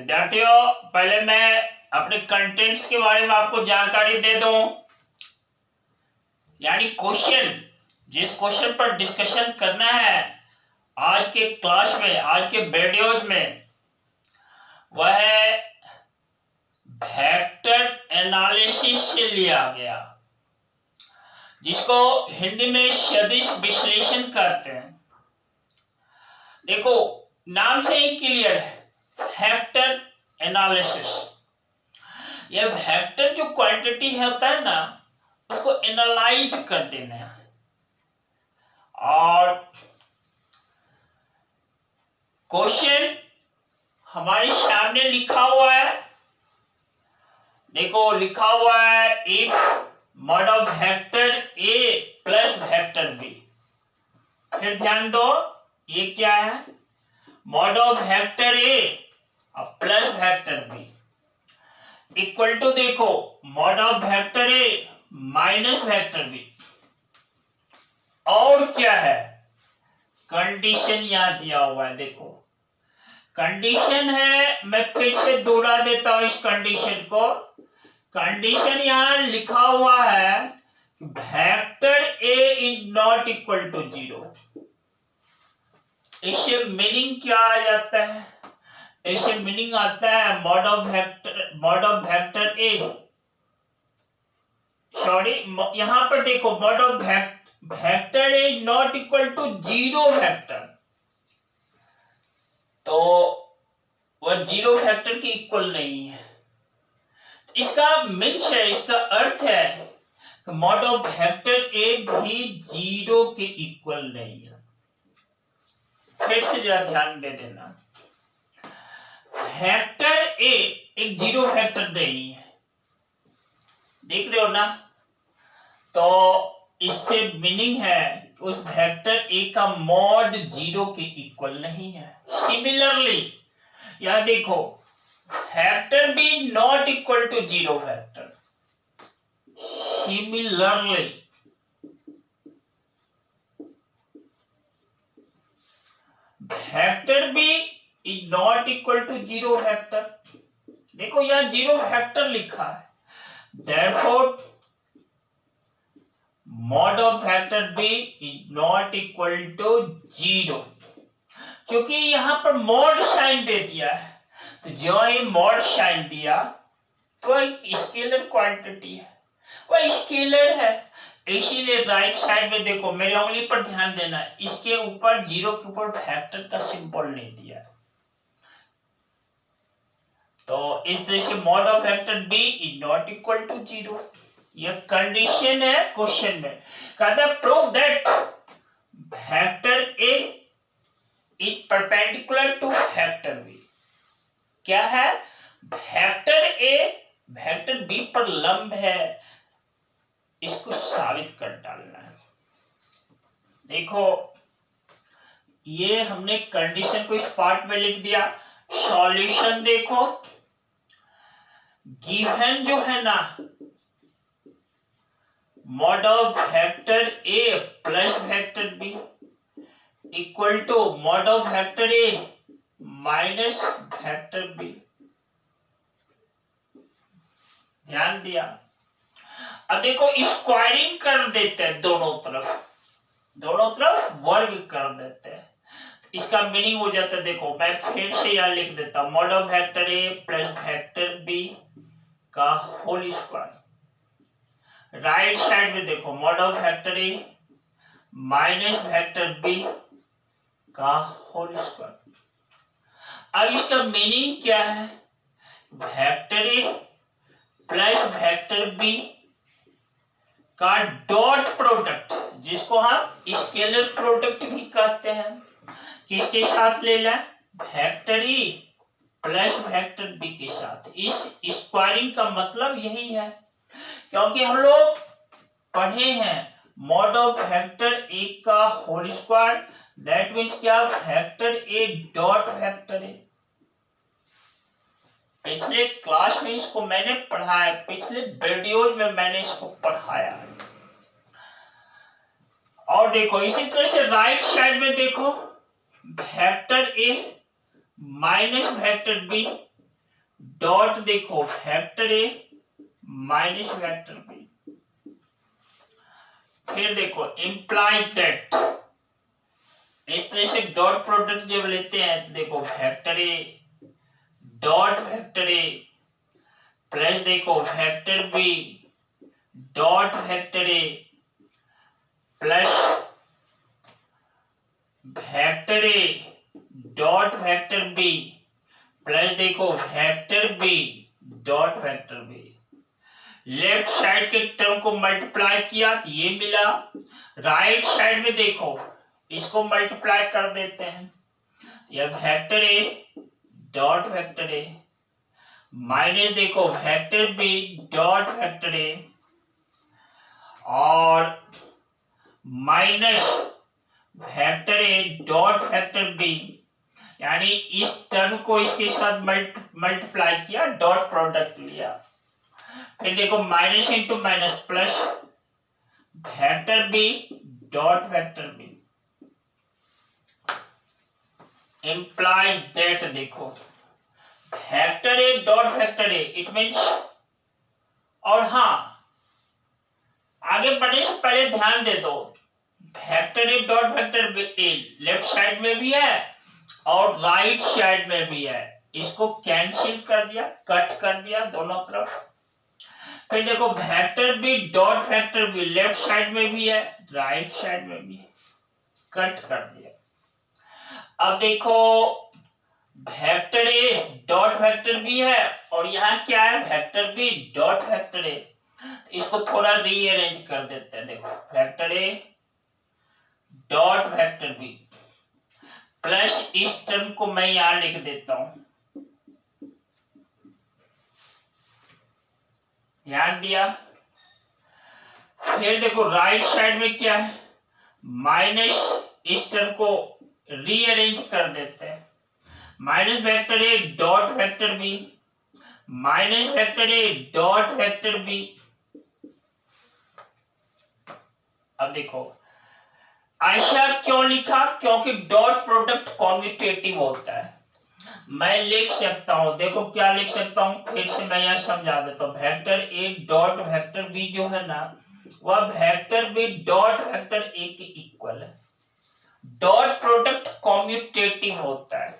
विद्यार्थियों, पहले मैं अपने कंटेंट्स के बारे में आपको जानकारी दे दूं, यानी क्वेश्चन, जिस क्वेश्चन पर डिस्कशन करना है आज के क्लास में, आज के वीडियोज में, वह है वेक्टर एनालिसिस से लिया गया, जिसको हिंदी में सदिश विश्लेषण कहते हैं। देखो, नाम से ही क्लियर है, वेक्टर एनालिसिस। यह वेक्टर जो क्वांटिटी होता है ना, उसको एनालाइज कर देना है। और क्वेश्चन हमारे सामने लिखा हुआ है, देखो लिखा हुआ है if mod of vector A plus vector B. फिर ध्यान दो, ये क्या है? Mod of vector A plus vector B equal to, देखो, mod of vector A minus vector B. और क्या है? कंडीशन यहां दिया हुआ है, देखो कंडीशन है, मैं फिर से दोहरा देता हूं इस कंडीशन को। कंडीशन यहां लिखा हुआ है, vector A is not equal to 0। इससे मीनिंग क्या आ जाता है? इससे मीनिंग आता है mod of vector A, sorry, यहां पर देखो, mod of vector A is not equal to 0 vector, तो वह 0 वेक्टर की इक्वल नहीं है। इसका मीन्स है, इसका अर्थ है मॉड ऑफ वेक्टर ए भी 0 के इक्वल नहीं है। फिर से जरा ध्यान दे देना, वेक्टर ए एक 0 वेक्टर नहीं है, देख रहे हो ना? तो इससे मीनिंग है कि उस वेक्टर ए का मॉड 0 के इक्वल नहीं है। सिमिलरली यहां देखो, vector B not equal to 0 vector. Similarly vector B is not equal to 0 vector. देखो यहां 0 वेक्टर लिखा है, therefore mod of vector B is not equal to 0। क्योंकि यहां पर मॉड साइन दे दिया है, तो जो ये मॉड साइन दिया तो एक स्केलर क्वांटिटी है, वह स्केलर है, इसीलिए राइट साइड में देखो, मेरे उंगली पर ध्यान देना, इसके ऊपर 0 के ऊपर वेक्टर का सिंबल नहीं दिया। तो इस तरह से mod of vector B is not equal to 0, यह कंडीशन है क्वेश्चन में। कहता है prove that vector A is perpendicular to vector B. क्या है? वेक्टर ए वेक्टर बी पर लंब है, इसको साबित कर डालना है। देखो, ये हमने कंडीशन को इस पार्ट में लिख दिया। सॉल्यूशन देखो, गिवन जो है ना, mod of vector A plus vector B equal to mod of vector A minus vector B. ध्यान दिया? अब देखो, स्क्वायरिंग कर देते हैं, दोनों तरफ वर्ग कर देते हैं, इसका मीनिंग हो जाता है, देखो मैं फिर से यहां लिख देता हूं, mod of vector A plus vector B का होल स्क्वायर। राइट साइड में देखो, mod of vector A minus vector B का होल स्क्वायर। अब इसका मीनिंग क्या है? Vector A plus vector B का डॉट प्रोडक्ट, जिसको हम स्केलर प्रोडक्ट भी कहते हैं, किसके साथ ले लें? Vector A plus vector B के साथ। इस स्क्वायरिंग का मतलब यही है, क्योंकि हम लोग पढ़े हैं मॉड ऑफ वेक्टर ए का होल स्क्वायर, दैट मीन्स क्या? वेक्टर ए डॉट वेक्टर ए। पिछले क्लास में इसको मैंने पढ़ाया, पिछले वीडियोज में मैंने इसको पढ़ाया। और देखो, इसी तरह से राइट साइड में देखो, vector A minus vector B dot देखो vector A minus vector B. फिर देखो इम्प्लाई दैट, इस तरह से डॉट प्रोडक्ट जब लेते हैं तो देखो vector A dot vector A plus देखो vector B dot vector A plus vector A dot vector B plus देखो vector B dot vector B. Left side के टर्म को मल्टीप्लाई किया तो ये मिला, राइट साइड में देखो इसको मल्टीप्लाई कर देते हैं, यह vector A dot vector A minus देखो vector B dot vector A और minus vector A dot vector B, यानी इस टर्म को इसके साथ मल्टीप्लाई किया, डॉट प्रोडक्ट लिया। फिर देखो minus into minus plus vector B dot vector B implies that देखो vector A dot vector A it means, और हाँ आगे बढ़ने से पहले ध्यान दे दो vector A dot vector A left side में भी है और राइट साइड में भी है, इसको कैंसिल कर दिया, कट कर दिया दोनों तरफ। फिर देखो vector B dot vector B left side में भी है राइट साइड में भी है, कट कर दिया। अब देखो vector A dot vector B है और यहाँ क्या है vector B dot vector A, इसको थोड़ा रीअरेंज कर देते हैं। देखो vector A dot vector B plus इस टर्म को मैं यहां लिख देता हूं, ध्यान दिया। फिर देखो राइट साइड में क्या है माइनस, इस टर्म को रीअरेंज कर देते हैं, minus vector A dot vector B minus vector A dot vector B. अब देखो ऐसा क्यों लिखा, क्योंकि डॉट प्रोडक्ट कॉम्यूटेटिव होता है। मैं लिख सकता हूं, देखो क्या लिख सकता हूं, फिर से मैं यहां समझा देता हूं। Vector A dot vector B जो है ना वह vector B dot vector A के इक्वल है। डॉट प्रोडक्ट कॉम्यूटेटिव होता है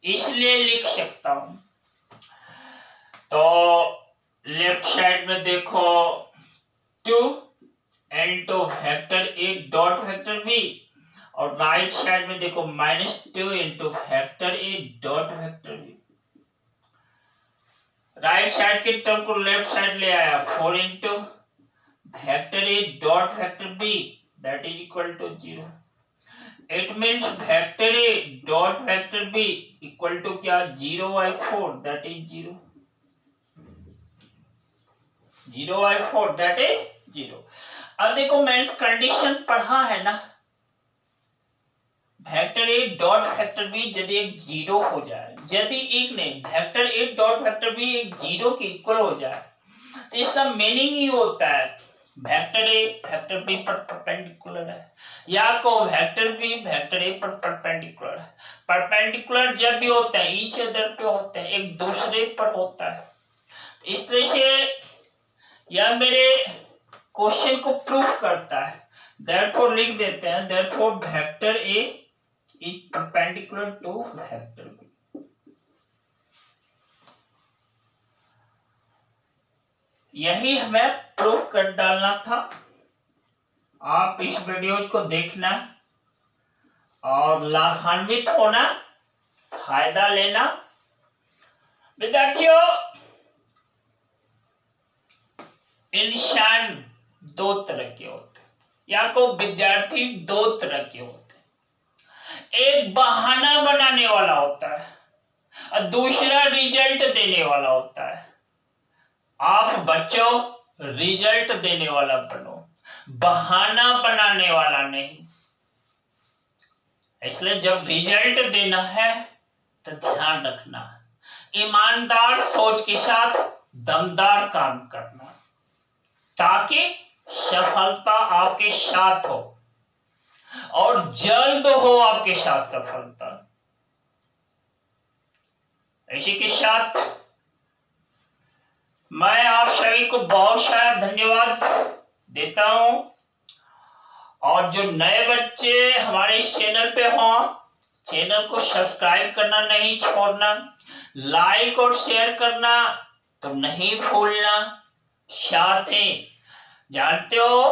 इसलिए लिख सकता हूं। तो लेफ्ट साइड में देखो 2 into vector A dot vector B और राइट साइड में देखो -2 into vector A dot vector B. Right side के टर्म को लेफ्ट साइड ले आया 4 into vector A dot vector B that is equal to 0। It means vector A dot vector B equal to क्या 0/4 that is 0, 0/4 that is 0। अब देखो मैंने condition पढ़ा है ना, vector A dot vector B यदि एक 0 हो जाए, यदि एक नहीं vector A dot vector B एक 0 के इक्वल हो जाए तो इसका मीनिंग ये होता है वेक्टर ए वेक्टर बी पर परपेंडिकुलर है, या को वेक्टर बी वेक्टर ए पर परपेंडिकुलर है। परपेंडिकुलर जब भी होते हैं ईच अदर पे होते हैं, एक दूसरे पर होता है। इस तरह से यह मेरे क्वेश्चन को प्रूफ करता है। देयरफॉर लिख देते हैं therefore vector A is perpendicular to vector B. यही हमें प्रूफ कर डालना था। आप इस वीडियो को देखना और लाभान्वित होना, फायदा लेना। विद्यार्थियों इंसान 2 तरह के होते हैं, या को विद्यार्थी 2 तरह के होते हैं। एक बहाना बनाने वाला होता है और दूसरा रिजल्ट देने वाला होता है। आप बच्चों रिजल्ट देने वाला बनो, बहाना बनाने वाला नहीं। इसलिए जब रिजल्ट देना है तो ध्यान रखना, ईमानदार सोच के साथ दमदार काम करना ताकि सफलता आपके साथ हो और जल्द हो आपके साथ सफलता। इसी के साथ मैं आप सभी को बहुत सारा धन्यवाद देता हूं। और जो नए बच्चे हमारे इस चैनल पे हों, चैनल को सब्सक्राइब करना नहीं छोड़ना, लाइक और शेयर करना तो नहीं भूलना। साथ ही जानते हो,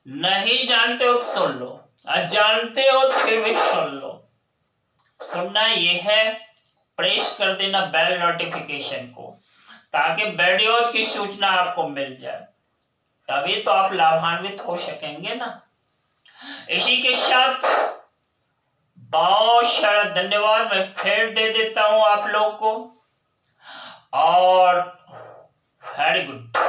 नहीं जानते हो तो सुन लो, और जानते हो तो फिर भी सुन लो। सुनना ये है, प्रेस कर देना बेल नोटिफिकेशन को, ताकि वीडियोज की सूचना आपको मिल जाए, तभी तो आप लाभान्वित हो सकेंगे ना। इसी के साथ बहुत सारा धन्यवाद मैं फिर दे देता हूं आप लोग को, और वेरी गुड।